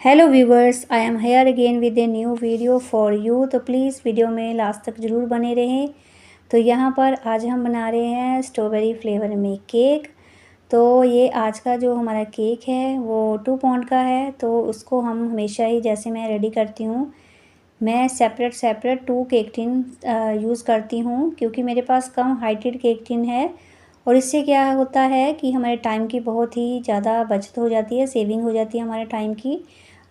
Hello viewers, I am here again with a new video for you. तो please video में last तक ज़रूर बने रहें। तो यहाँ पर आज हम बना रहे हैं स्ट्रॉबेरी फ्लेवर में केक। तो ये आज का जो हमारा केक है वो 2 पाउंड का है। तो उसको हम हमेशा ही जैसे मैं रेडी करती हूँ, मैं सेपरेट 2 केक टिन यूज़ करती हूँ, क्योंकि मेरे पास कम हाइटेड केक टिन है। और इससे क्या होता है कि हमारे टाइम की बहुत ही ज़्यादा बचत हो जाती है, सेविंग हो जाती है हमारे टाइम की।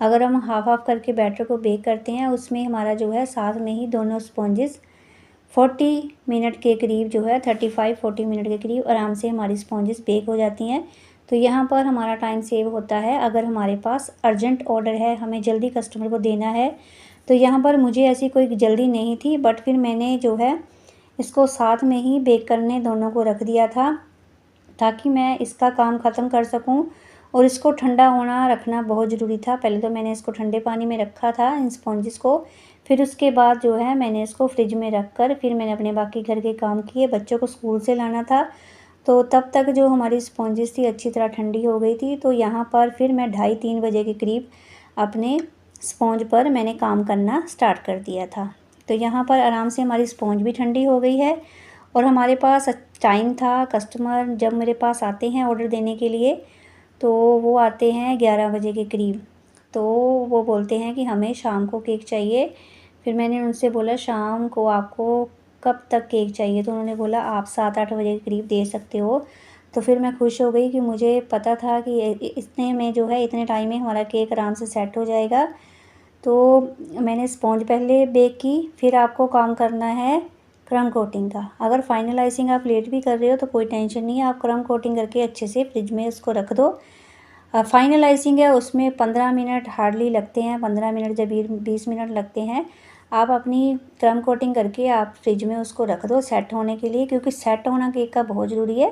अगर हम हाफ़ करके बैटर को बेक करते हैं, उसमें हमारा जो है साथ में ही दोनों स्पॉन्जेस 40 मिनट के करीब जो है 35-40 मिनट के करीब आराम से हमारी स्पॉन्जेस बेक हो जाती हैं। तो यहाँ पर हमारा टाइम सेव होता है। अगर हमारे पास अर्जेंट ऑर्डर है, हमें जल्दी कस्टमर को देना है, तो यहाँ पर मुझे ऐसी कोई जल्दी नहीं थी, बट फिर मैंने जो है इसको साथ में ही बेक करने दोनों को रख दिया था, ताकि मैं इसका काम ख़त्म कर सकूं। और इसको ठंडा होना रखना बहुत ज़रूरी था। पहले तो मैंने इसको ठंडे पानी में रखा था इन स्पॉन्जेस को, फिर उसके बाद जो है मैंने इसको फ्रिज में रख कर फिर मैंने अपने बाकी घर के काम किए। बच्चों को स्कूल से लाना था, तो तब तक जो हमारी स्पॉन्जेस थी अच्छी तरह ठंडी हो गई थी। तो यहाँ पर फिर मैं 2:30-3 बजे के करीब अपने स्पॉन्ज पर मैंने काम करना स्टार्ट कर दिया था। तो यहाँ पर आराम से हमारी स्पॉन्ज भी ठंडी हो गई है और हमारे पास टाइम था। कस्टमर जब मेरे पास आते हैं ऑर्डर देने के लिए, तो वो आते हैं 11 बजे के करीब। तो वो बोलते हैं कि हमें शाम को केक चाहिए। फिर मैंने उनसे बोला शाम को आपको कब तक केक चाहिए? तो उन्होंने बोला आप 7-8 बजे के करीब दे सकते हो। तो फिर मैं खुश हो गई कि मुझे पता था कि इतने में जो है इतने टाइम में हमारा केक आराम से सेट हो जाएगा। तो मैंने स्पॉन्ज पहले बेक की, फिर आपको काम करना है क्रम कोटिंग का। अगर फाइनलाइजिंग आप लेट भी कर रहे हो तो कोई टेंशन नहीं है, आप क्रम कोटिंग करके अच्छे से फ्रिज में उसको रख दो। फाइनलाइजिंग है उसमें 15 मिनट हार्डली लगते हैं, 15 मिनट जब 20 मिनट लगते हैं। आप अपनी क्रम कोटिंग करके आप फ्रिज में उसको रख दो सेट होने के लिए, क्योंकि सेट होना केक का बहुत ज़रूरी है।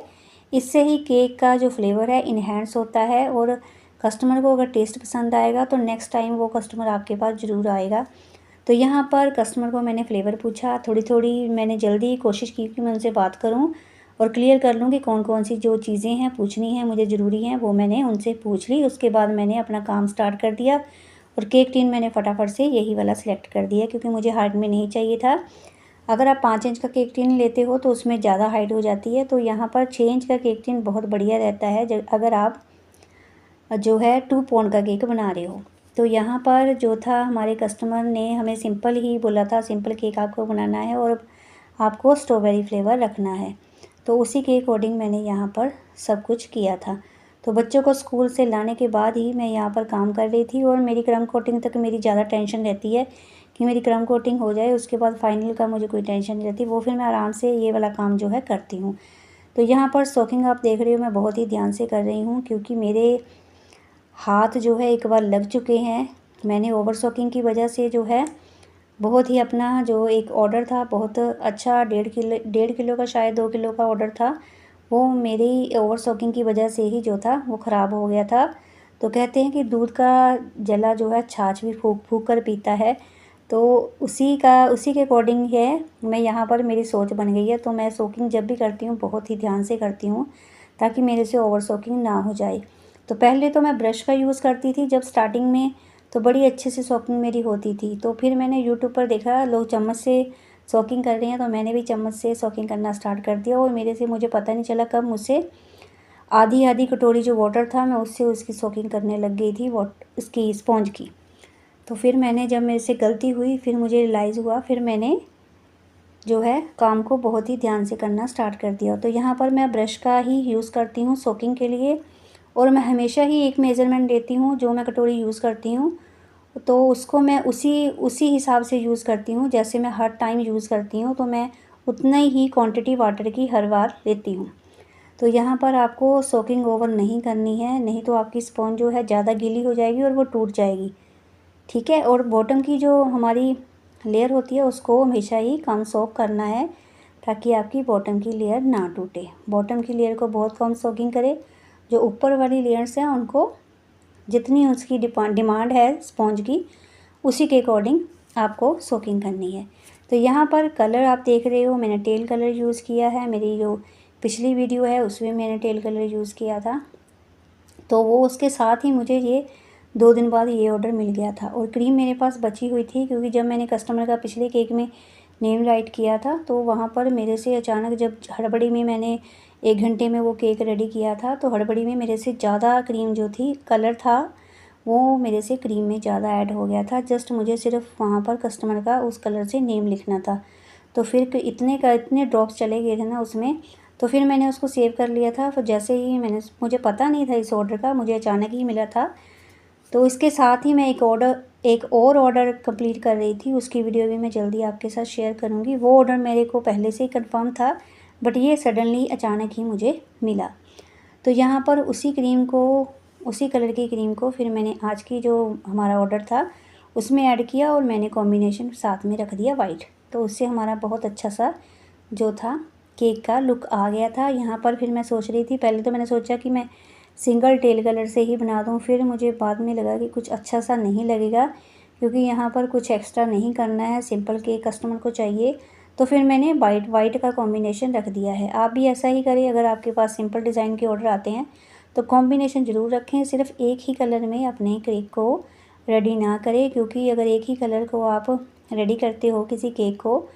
इससे ही केक का जो फ्लेवर है इन्हेंस होता है, और कस्टमर को अगर टेस्ट पसंद आएगा तो नेक्स्ट टाइम वो कस्टमर आपके पास ज़रूर आएगा। तो यहाँ पर कस्टमर को मैंने फ्लेवर पूछा, थोड़ी मैंने जल्दी कोशिश की कि मैं उनसे बात करूँ और क्लियर कर लूँ कि कौन कौन सी जो चीज़ें हैं पूछनी हैं मुझे ज़रूरी हैं, वो मैंने उनसे पूछ ली। उसके बाद मैंने अपना काम स्टार्ट कर दिया और केक टिन मैंने फटाफट से यही वाला सिलेक्ट कर दिया, क्योंकि मुझे हाइट में नहीं चाहिए था। अगर आप 5 इंच का केक टिन लेते हो तो उसमें ज़्यादा हाइट हो जाती है। तो यहाँ पर 6 इंच का केक टिन बहुत बढ़िया रहता है अगर आप जो है 2 पाउंड का केक बना रहे हो। तो यहाँ पर जो था हमारे कस्टमर ने हमें सिंपल ही बोला था, सिंपल केक आपको बनाना है और आपको स्ट्रॉबेरी फ्लेवर रखना है। तो उसी के अकॉर्डिंग मैंने यहाँ पर सब कुछ किया था। तो बच्चों को स्कूल से लाने के बाद ही मैं यहाँ पर काम कर रही थी, और मेरी क्रम कोटिंग तक मेरी ज़्यादा टेंशन रहती है कि मेरी क्रम कोटिंग हो जाए, उसके बाद फाइनल का मुझे कोई टेंशन नहीं रहती। वो फिर मैं आराम से ये वाला काम जो है करती हूँ। तो यहाँ पर सोकिंग आप देख रहे हो मैं बहुत ही ध्यान से कर रही हूँ, क्योंकि मेरे हाथ जो है एक बार लग चुके हैं। मैंने ओवर सोकिंग की वजह से जो है बहुत ही अपना जो एक ऑर्डर था बहुत अच्छा 1.5 किलो का, शायद 2 किलो का ऑर्डर था, वो मेरी ओवर सोकिंग की वजह से ही जो था वो ख़राब हो गया था। तो कहते हैं कि दूध का जला जो है छाछ भी फूँक फूँक कर पीता है। तो उसी के अकॉर्डिंग है मैं यहाँ पर मेरी सोच बन गई है। तो मैं सोकिंग जब भी करती हूँ बहुत ही ध्यान से करती हूँ, ताकि मेरे से ओवर सोकिंग ना हो जाए। तो पहले तो मैं ब्रश का यूज़ करती थी जब स्टार्टिंग में, तो बड़ी अच्छे से सोकिंग मेरी होती थी। तो फिर मैंने यूट्यूब पर देखा लोग चम्मच से सोकिंग कर रहे हैं, तो मैंने भी चम्मच से सोकिंग करना स्टार्ट कर दिया, और मेरे से मुझे पता नहीं चला कब मुझसे आधी आधी कटोरी जो वाटर था मैं उससे उसकी सोकिंग करने लग गई थी इसकी स्पॉन्ज की। तो फिर मैंने जब मेरे से गलती हुई फिर मुझे रियलाइज़ हुआ, फिर मैंने जो है काम को बहुत ही ध्यान से करना स्टार्ट कर दिया। तो यहाँ पर मैं ब्रश का ही यूज़ करती हूँ सोकिंग के लिए, और मैं हमेशा ही एक मेज़रमेंट देती हूँ। जो मैं कटोरी यूज़ करती हूँ तो उसको मैं उसी हिसाब से यूज़ करती हूँ, जैसे मैं हर टाइम यूज़ करती हूँ। तो मैं उतना ही क्वांटिटी वाटर की हर बार लेती हूँ। तो यहाँ पर आपको सोकिंग ओवर नहीं करनी है, नहीं तो आपकी स्पॉन्ज जो है ज़्यादा गीली हो जाएगी और वो टूट जाएगी, ठीक है। और बॉटम की जो हमारी लेयर होती है उसको हमेशा ही कम सोक करना है, ताकि आपकी बॉटम की लेयर ना टूटे। बॉटम की लेयर को बहुत कम सोकिंग करें। जो ऊपर वाली लेयर्स हैं उनको जितनी उसकी डिमांड है स्पॉन्ज की, उसी के अकॉर्डिंग आपको सोकिंग करनी है। तो यहाँ पर कलर आप देख रहे हो मैंने टेल कलर यूज़ किया है। मेरी जो पिछली वीडियो है उसमें मैंने टेल कलर यूज़ किया था, तो वो उसके साथ ही मुझे ये 2 दिन बाद ये ऑर्डर मिल गया था। और क्रीम मेरे पास बची हुई थी, क्योंकि जब मैंने कस्टमर का पिछले केक में नेम राइट किया था तो वहाँ पर मेरे से अचानक, जब हड़बड़ी में मैंने 1 घंटे में वो केक रेडी किया था, तो हड़बड़ी में मेरे से ज़्यादा क्रीम जो थी, कलर था वो मेरे से क्रीम में ज़्यादा ऐड हो गया था। जस्ट मुझे सिर्फ वहाँ पर कस्टमर का उस कलर से नेम लिखना था, तो फिर इतने ड्रॉप्स चले गए थे ना उसमें, तो फिर मैंने उसको सेव कर लिया था। फिर जैसे ही मुझे पता नहीं था इस ऑर्डर का, मुझे अचानक ही मिला था। तो इसके साथ ही मैं एक और ऑर्डर कंप्लीट कर रही थी, उसकी वीडियो भी मैं जल्दी आपके साथ शेयर करूँगी। वो ऑर्डर मेरे को पहले से ही कंफर्म था, बट ये सडनली अचानक ही मुझे मिला। तो यहाँ पर उसी कलर की क्रीम को फिर मैंने आज की जो हमारा ऑर्डर था उसमें ऐड किया, और मैंने कॉम्बिनेशन साथ में रख दिया वाइट। तो उससे हमारा बहुत अच्छा सा जो था केक का लुक आ गया था। यहाँ पर फिर मैं सोच रही थी, पहले तो मैंने सोचा कि मैं सिंगल टेल कलर से ही बना दूँ, फिर मुझे बाद में लगा कि कुछ अच्छा सा नहीं लगेगा, क्योंकि यहाँ पर कुछ एक्स्ट्रा नहीं करना है, सिंपल केक कस्टमर को चाहिए। तो फिर मैंने वाइट का कॉम्बिनेशन रख दिया है। आप भी ऐसा ही करें, अगर आपके पास सिंपल डिज़ाइन के ऑर्डर आते हैं तो कॉम्बिनेशन ज़रूर रखें। सिर्फ एक ही कलर में अपने केक को रेडी ना करें, क्योंकि अगर एक ही कलर को आप रेडी करते हो किसी केक को,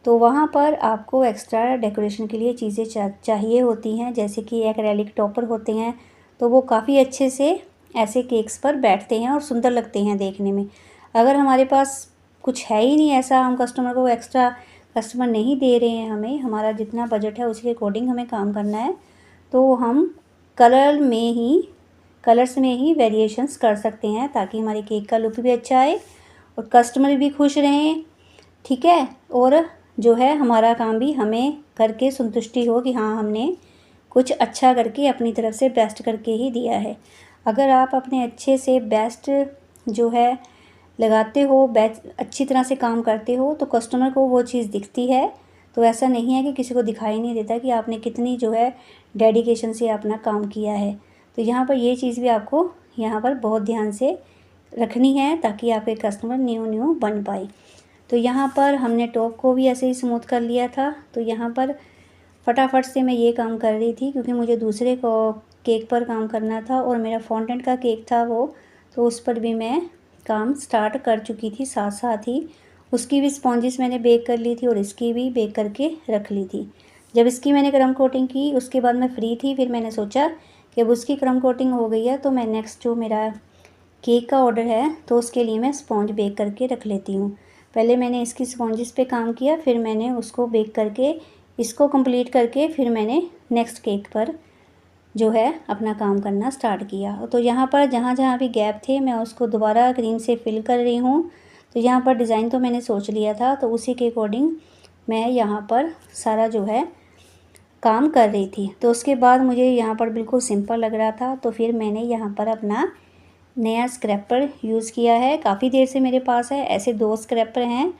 तो वहाँ पर आपको एक्स्ट्रा डेकोरेशन के लिए चीज़ें चाहिए होती हैं, जैसे कि एक्रेलिक टॉपर होते हैं, तो वो काफ़ी अच्छे से ऐसे केक्स पर बैठते हैं और सुंदर लगते हैं देखने में। अगर हमारे पास कुछ है ही नहीं ऐसा, हम कस्टमर को एक्स्ट्रा कस्टमर नहीं दे रहे हैं, हमें हमारा जितना बजट है उसके अकॉर्डिंग हमें काम करना है, तो हम कलर्स में ही वेरिएशंस कर सकते हैं, ताकि हमारे केक का लुक भी अच्छा आए और कस्टमर भी खुश रहें, ठीक है। और जो है हमारा काम भी हमें करके संतुष्टि हो कि हाँ, हमने कुछ अच्छा करके अपनी तरफ से बेस्ट करके ही दिया है। अगर आप अपने अच्छे से बेस्ट जो है लगाते हो, बेस्ट अच्छी तरह से काम करते हो, तो कस्टमर को वो चीज़ दिखती है। तो ऐसा नहीं है कि किसी को दिखाई नहीं देता कि आपने कितनी जो है डेडिकेशन से अपना काम किया है। तो यहाँ पर ये चीज़ भी आपको यहाँ पर बहुत ध्यान से रखनी है, ताकि आपके कस्टमर न्यू बन पाए। तो यहाँ पर हमने टॉप को भी ऐसे ही स्मूथ कर लिया था। तो यहाँ पर फटाफट से मैं ये काम कर रही थी, क्योंकि मुझे दूसरे को केक पर काम करना था, और मेरा फॉन्डेंट का केक था वो, तो उस पर भी मैं काम स्टार्ट कर चुकी थी। साथ साथ ही उसकी भी स्पॉन्जेस मैंने बेक कर ली थी, और इसकी भी बेक करके रख ली थी। जब इसकी मैंने क्रम कोटिंग की, उसके बाद मैं फ्री थी, फिर मैंने सोचा कि अब उसकी क्रम कोटिंग हो गई है, तो मैं नेक्स्ट जो मेरा केक का ऑर्डर है, तो उसके लिए मैं स्पॉन्ज बेक करके रख लेती हूँ। पहले मैंने इसकी स्पॉन्जेस पे काम किया, फिर मैंने उसको बेक करके इसको कंप्लीट करके फिर मैंने नेक्स्ट केक पर जो है अपना काम करना स्टार्ट किया। तो यहाँ पर जहाँ भी गैप थे, मैं उसको दोबारा क्रीम से फिल कर रही हूँ। तो यहाँ पर डिज़ाइन तो मैंने सोच लिया था, तो उसी के अकॉर्डिंग मैं यहाँ पर सारा जो है काम कर रही थी। तो उसके बाद मुझे यहाँ पर बिल्कुल सिंपल लग रहा था, तो फिर मैंने यहाँ पर अपना नया स्क्रैपर यूज़ किया है। काफ़ी देर से मेरे पास है, ऐसे 2 स्क्रैपर हैं।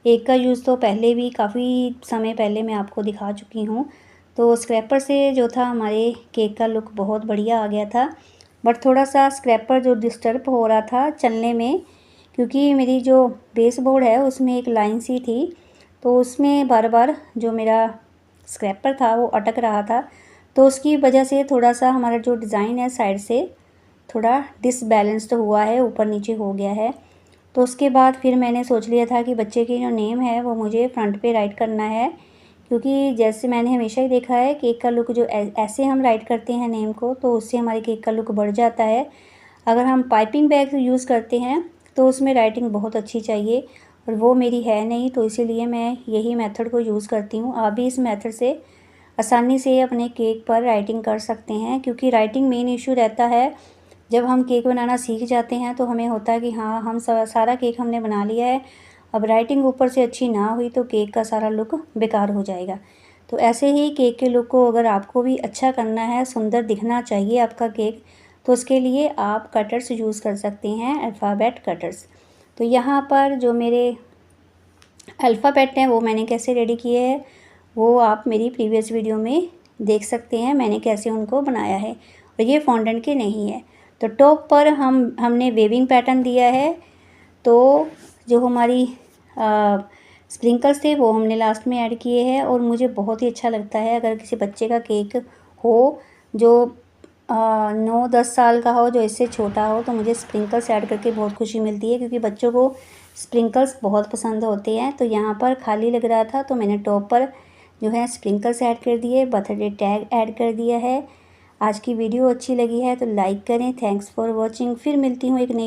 एक का यूज़ तो पहले भी काफ़ी समय पहले मैं आपको दिखा चुकी हूँ। तो स्क्रैपर से जो था हमारे केक का लुक बहुत बढ़िया आ गया था, बट थोड़ा सा स्क्रैपर जो डिस्टर्ब हो रहा था चलने में, क्योंकि मेरी जो बेस बोर्ड है उसमें एक लाइन सी थी, तो उसमें बार बार जो मेरा स्क्रैपर था वो अटक रहा था। तो उसकी वजह से थोड़ा सा हमारा जो डिज़ाइन है साइड से थोड़ा डिसबैलेंस्ड हुआ है, ऊपर नीचे हो गया है। तो उसके बाद फिर मैंने सोच लिया था कि बच्चे की जो नेम है वो मुझे फ्रंट पे राइट करना है, क्योंकि जैसे मैंने हमेशा ही देखा है केक का लुक जो ऐसे हम राइट करते हैं नेम को, तो उससे हमारे केक का लुक बढ़ जाता है। अगर हम पाइपिंग बैग यूज़ करते हैं तो उसमें राइटिंग बहुत अच्छी चाहिए, और वो मेरी है नहीं, तो इसीलिए मैं यही मेथड को यूज़ करती हूँ। आप भी इस मेथड से आसानी से अपने केक पर राइटिंग कर सकते हैं, क्योंकि राइटिंग मेन इशू रहता है। जब हम केक बनाना सीख जाते हैं तो हमें होता है कि हाँ, हम सारा केक हमने बना लिया है, अब राइटिंग ऊपर से अच्छी ना हुई तो केक का सारा लुक बेकार हो जाएगा। तो ऐसे ही केक के लुक को अगर आपको भी अच्छा करना है, सुंदर दिखना चाहिए आपका केक, तो उसके लिए आप कटर्स यूज़ कर सकते हैं, अल्फ़ाबेट कटर्स। तो यहाँ पर जो मेरे अल्फ़ाबेट हैं वो मैंने कैसे रेडी किए हैं, वो आप मेरी प्रीवियस वीडियो में देख सकते हैं, मैंने कैसे उनको बनाया है, और ये फॉन्डेंट के नहीं है। तो टॉप पर हमने वेविंग पैटर्न दिया है, तो जो हमारी स्प्रिंकल्स थे वो हमने लास्ट में ऐड किए हैं। और मुझे बहुत ही अच्छा लगता है अगर किसी बच्चे का केक हो जो 9-10 साल का हो, जो इससे छोटा हो, तो मुझे स्प्रिंकल्स ऐड करके बहुत खुशी मिलती है, क्योंकि बच्चों को स्प्रिंकल्स बहुत पसंद होते हैं। तो यहाँ पर खाली लग रहा था तो मैंने टॉप पर जो है स्प्रिंकल्स ऐड कर दिए, बर्थडे टैग ऐड कर दिया है। आज की वीडियो अच्छी लगी है तो लाइक करें। Thanks for watching. फिर मिलती हूँ एक नई